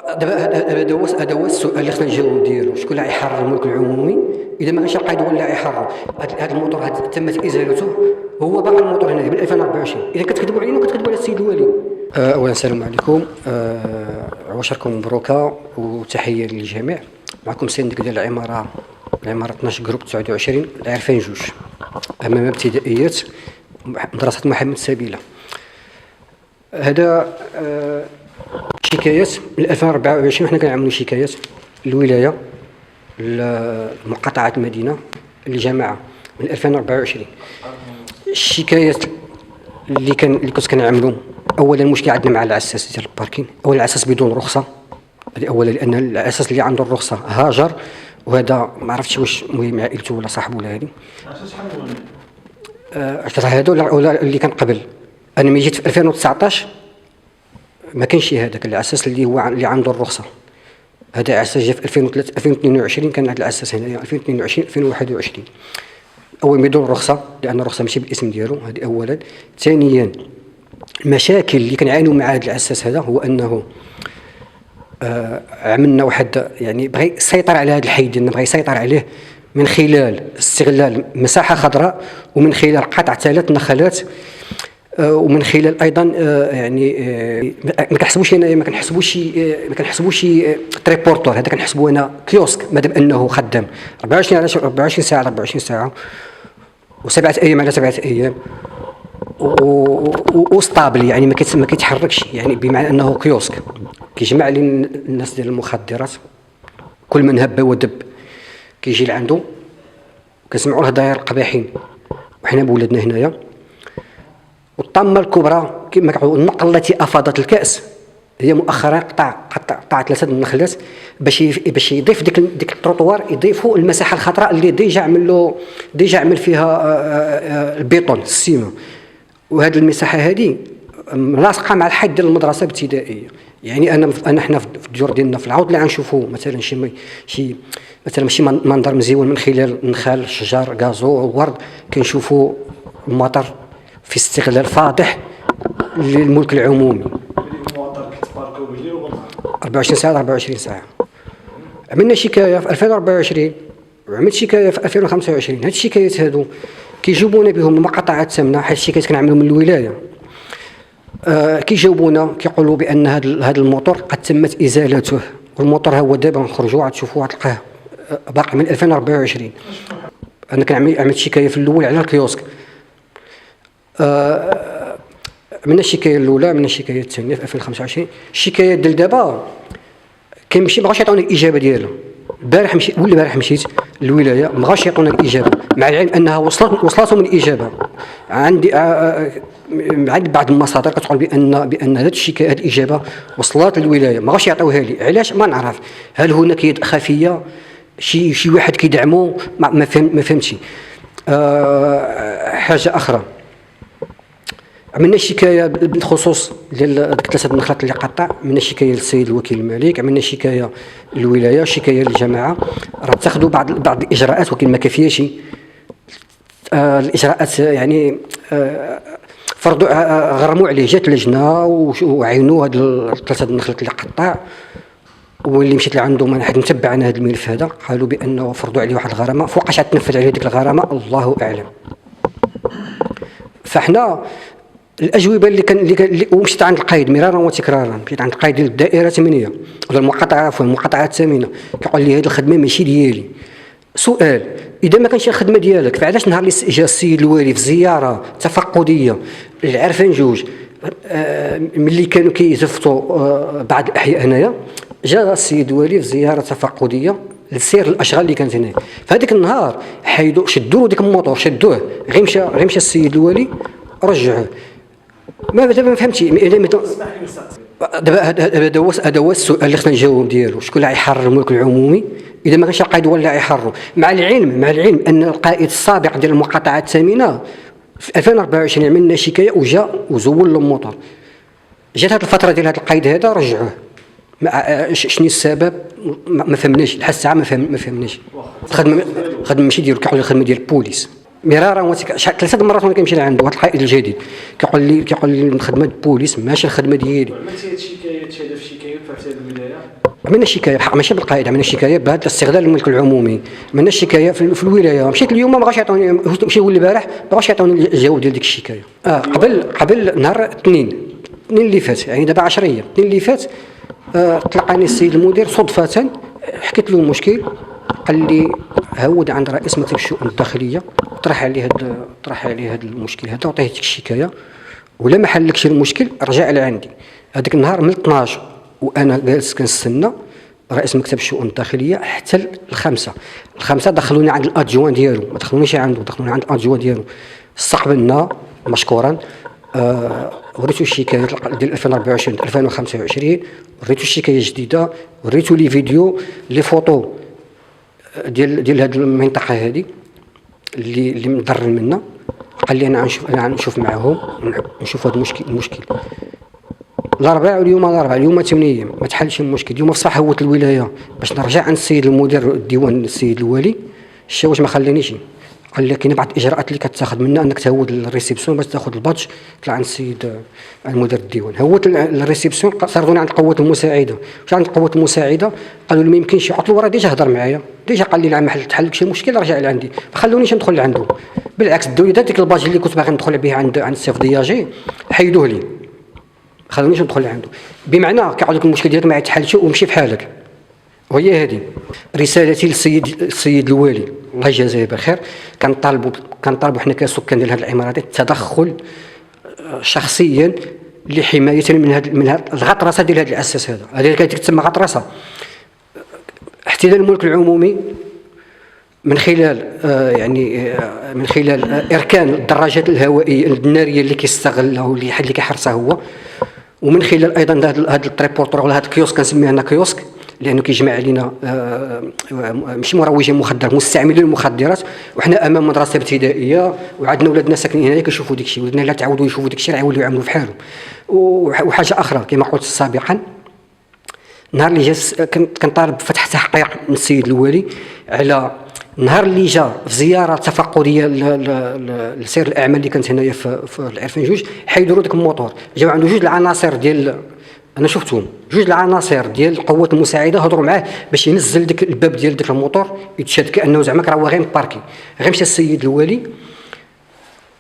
دابا هذا هو السؤال اللي خصنا نجاوب ديالو. شكون اللي غيحرر الملك العمومي اذا ما كانش القائد هو اللي غيحرر؟ هذا الموتور تمت ازالته، هو باقي الموتور هنايا من 2024. اذا كتكذبوا علينا وكتكذبوا على السيد الوالي. اولا السلام عليكم، عواشركم مبروكه وتحيه للجميع. معكم سندك ديال العماره 12 جروب 29 العرفان جوج، امام ابتدائيات مدرسه محمد سبيله. هذا شكايات من 2024. حنا كنعملوا شكايات للولايه لمقاطعه المدينه للجماعه من 2024. الشكايات اللي كنت كنعملوا، اولا المشكل عندنا مع العساس ديال الباركين. اولا العساس بدون رخصه، هذه اولا، لان العساس اللي عنده الرخصه هاجر، وهذا ما عرفتش واش مهم عائلته ولا صاحبه ولا هذه. هذا ولا اللي كان قبل. انا ملي جيت في 2019 ما كانش هذاك العساس اللي هو اللي عنده الرخصه. هذا عساس جا في 2022. كان هذا العساس هنايا 2022 2021. اولا بدون رخصه، لان الرخصه ماشي بالاسم ديالو، هذه اولا. ثانيا المشاكل اللي كنعانيو مع هذا العساس هذا هو انه عملنا واحد، يعني بغى يسيطر على هذا الحي ديالنا، بغى يسيطر عليه من خلال استغلال مساحه خضراء، ومن خلال قطع 3 نخلات، ومن خلال ايضا يعني ما كنحسبوش هنايا، ما كنحسبوش تريبورتور. هذا كنحسبوه انا كيوسك، مادام انه خدام 24 ساعه على 24 ساعه، و7 ايام على 7 ايام، وستابل، يعني ما كيتحركش، يعني بمعنى انه كيوسك كيجمع لي الناس ديال المخدرات. كل من هب ودب كيجي لعندو، كنسمعوا الهضاير القباحين، وحنا بولادنا هنايا. والطامه الكبرى كما كنقولوا، النقله التي افاضت الكاس، هي مؤخرا قطع 3 النخلات باش يضيف ديك التروطوار، يضيفوا المساحه الخضراء اللي ديجا عمل فيها البيطون السيمه. وهذه المساحه هذه ملاصقه مع الحد ديال المدرسه الابتدائيه. يعني حنا في الديور ديالنا في العوض اللي غنشوفوا مثلا شي منظر مزيون من خلال نخال، شجر، غازو، ورد، كنشوفوا المطر في استغلال فاضح للملك العمومي. 24 ساعه 24 ساعه. عملنا شكايه في 2024 وعملت شكايه في 2025. هاد الشكايات هادو كيجاوبونا بهم المقاطعات الثامنه، حيت الشكايات كنعملوا من الولايه. كيجاوبونا كيقولوا بان هذا الموتور قد تمت ازالته، والموتور ها هو دابا نخرجوا غتشوفوه غتلقاه باقي من 2024. انا عملت شكايه في الاول على الكيوسك. من الشكايه الاولى، من الشكايه الثانيه في 2025. الشكايه ديال دابا كيمشي، ما بغاوش يعطوني الاجابه ديالها. البارح مشيت للولايه، ما بغاوش يعطوني الاجابه، مع العلم انها وصلتهم الاجابه. عندي بعض المصادر كتقول بان هذه الشكايه، هذه الاجابه وصلت للولايه، ما بغاوش يعطيوها لي. علاش؟ ما نعرف. هل هناك يد خفيه، شي واحد كيدعمو؟ ما فهمتش. حاجه اخرى، عملنا شكايه بالخصوص ديال ديك 3 النخلات اللي قطع. عملنا شكايه للسيد الوكيل الملك، عملنا شكايه للولايه، شكايه للجماعه. راه اتخذوا بعض الاجراءات، ولكن ما كافياش. الاجراءات يعني فرضوا، غرموا عليه، جات لجنه وعينوا هاد 3 النخلات اللي قطع. واللي مشيت لعندهم انا نتبع انا هذا الملف هذا، قالوا بانه فرضوا عليه واحد الغرامه. فوقاش تنفذ عليه ديك الغرامه الله اعلم. فاحنا الاجوبه اللي ومشيت عند القايد مرارا وتكرارا، مشيت عند القايد ديال الدائره 8 ولا المقاطعه الثامنه، كيقول لي هذه الخدمه ماشي ديالي. سؤال: اذا ما كانش الخدمه ديالك، فعلاش نهار اللي جا السيد الوالي في زياره تفقديه للعرفان جوج، ملي كانوا كيزفتوا بعض الاحياء هنايا، جا السيد الوالي في زياره تفقديه لسير الاشغال اللي كانت هنا. فهذاك النهار حيدوا، شدوا له ديك الموطور، شدوه، غير مشى السيد الوالي رجعوه. دابا ما فهمتش. دابا هذا هو السؤال اللي خصنا نجاوب ديالو. شكون اللي غيحرر الملك العمومي اذا ما كانش القائد هو اللي غيحرره؟ مع العلم ان القائد السابق ديال المقاطعه الثامنه في 2024 عملنا شكايه وجا وزول له الموطور. جات هذه الفتره ديال هذا القائد هذا رجعوه. شنو السبب؟ ما فهمناش لحد الساعه، ما فهمناش. الخدمه ماشي ديالو، كيقول لي الخدمه ديال البوليس. مرارا 3 المرات وانا كنمشي لعنده، واحد القائد الجديد كيقول لي الخدمه ديال البوليس ماشي الخدمه ديالي. عملتي هاد الشكايات هذا في شكايه في الولايه عملنا شكايه بحق ماشي بالقائد، عملنا شكايه بهذا استغلال الملك العمومي، عملنا شكايه في الولايه. مشيت اليوم ما بغاش يعطوني، مشي نقول البارح ما بغاش يعطوني الجواب ديال ديك الشكايه. قبل نهار اثنين اللي فات، يعني دابا 10 ايام، اثنين اللي فات تلقاني السيد المدير صدفه، حكيت له المشكل، قال لي هود عند رئيس مكتب الشؤون الداخليه، طرح عليه هذا المشكل هذا وعطيه ديك الشكايه، ولا ما حلكش المشكل رجع لعندي. هذاك النهار من 12 وانا جالس كنستنى رئيس مكتب الشؤون الداخليه حتى الخمسه دخلوني عند الادجوان ديالو، ما دخلونيش عنده، دخلوني عند الادجوان ديالو، استقبلنا مشكورا. وريتو الشكايه ديال 2024 2025، وريتو الشكايه جديده، وريتو لي فيديو لي فوتو ديال هذه المنطقه هذه اللي مضر منا. قال لي انا نشوف معاهم نشوف هذا المشكل. الاربعاء اليوم 8 ايام ما تحلش المشكل. اليوم في الصباح هوت الولايه باش نرجع عند السيد المدير الديوان السيد الوالي، الشاوش ما خلانيش. قال لي كاين بعض الاجراءات اللي كتاخذ منا، انك تهود الريسبسيون باش تاخذ البادج تطلع عند السيد المدير الديوان. هوت الريسبسيون صرفوني عند القوات المساعده، مشى عند القوات المساعده قالوا لي ما يمكنش، عطلوا راه ديجا هضر معايا، ديجا قال لي لا ما تحلكش المشكل رجع لعندي، ما خلونيش ندخل لعنده. بالعكس داو لي ديك البادج اللي كنت باغي ندخل به عند السيف دياجي حيدوه لي، ما خلونيش ندخل لعنده. بمعنى كيعود لك المشكل ديالك ما يتحلش ومشي بحالك. وهي هذه رسالتي للسيد الوالي الله يجازيه بخير. كنطالبوا حنا كسكان ديال هذه العمارات التدخل شخصيا لحمايه من هذه الغطرسه ديال هذا الاساس هذا. هذه كتسمى غطرسه. احتلال الملك العمومي من خلال من خلال اركان الدراجات الهوائيه الناريه اللي كيستغلها واللي كيحرسها هو، ومن خلال ايضا هذا التريبورتور ولا هذا الكيوسك كنسميه انا كيوسك، لانه كيجمع علينا ماشي مروجين مخدرات، مستعملين المخدرات. وحنا امام مدرسه ابتدائيه وعندنا ولادنا ساكنين هنا كيشوفوا داك الشيء، ولادنا لا تعودوا يشوفوا داك الشيء راه يوليو يعملوا في حالهم. وحاجه اخرى كما قلت سابقا، نهار اللي جا كنطالب بفتح تحقيق من السيد الوالي على نهار اللي جا في زياره تفقديه لسير الاعمال اللي كانت هنايا في العرفان جوج، حيدوا داك الموتور. جاو عنده جوج العناصر ديال، انا شفتهم جوج العناصر ديال القوات المساعده، هضروا معاه باش ينزل داك الباب ديال داك الموتور يتشاد كانه زعما راه غير مباركي. غير مشى السيد الوالي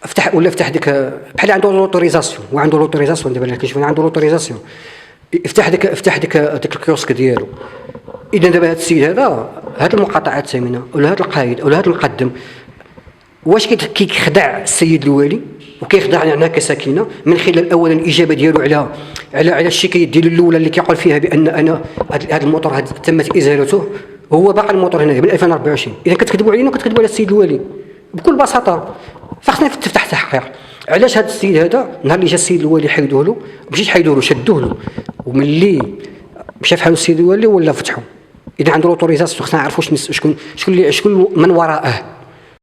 فتح ديك بحال عنده لوتوريزاسيون، وعنده لوتوريزاسيون دابا كنشوف عنده لوتوريزاسيون، افتح ديك الكيوسك ديالو. اذا دابا هذا السيد هذا المقاطعه الثامنه ولا هذا القائد ولا هذا المقدم، واش كيخدع السيد الوالي وكيخدعنا انا كساكنه من خلال اولا الاجابه ديالو على الشكايه ديال الاولى اللي كيقول فيها بان انا هذا الموتور تمت ازالته، هو باقي الموتور هنا من 2024. اذا كتكذبوا علينا وكتكذبوا على السيد الوالي بكل بساطه، فخصنا تفتح تحقيق. علاش هذا السيد هذا نهار اللي جا السيد الوالي حيدوه له، ماشي حيدوه له، شدوه له، وملي مشى فحال السيد الوالي ولا فتحوا. اذا عنده لوتوريزاسيون خصنا نعرفوا شكون من وراءه.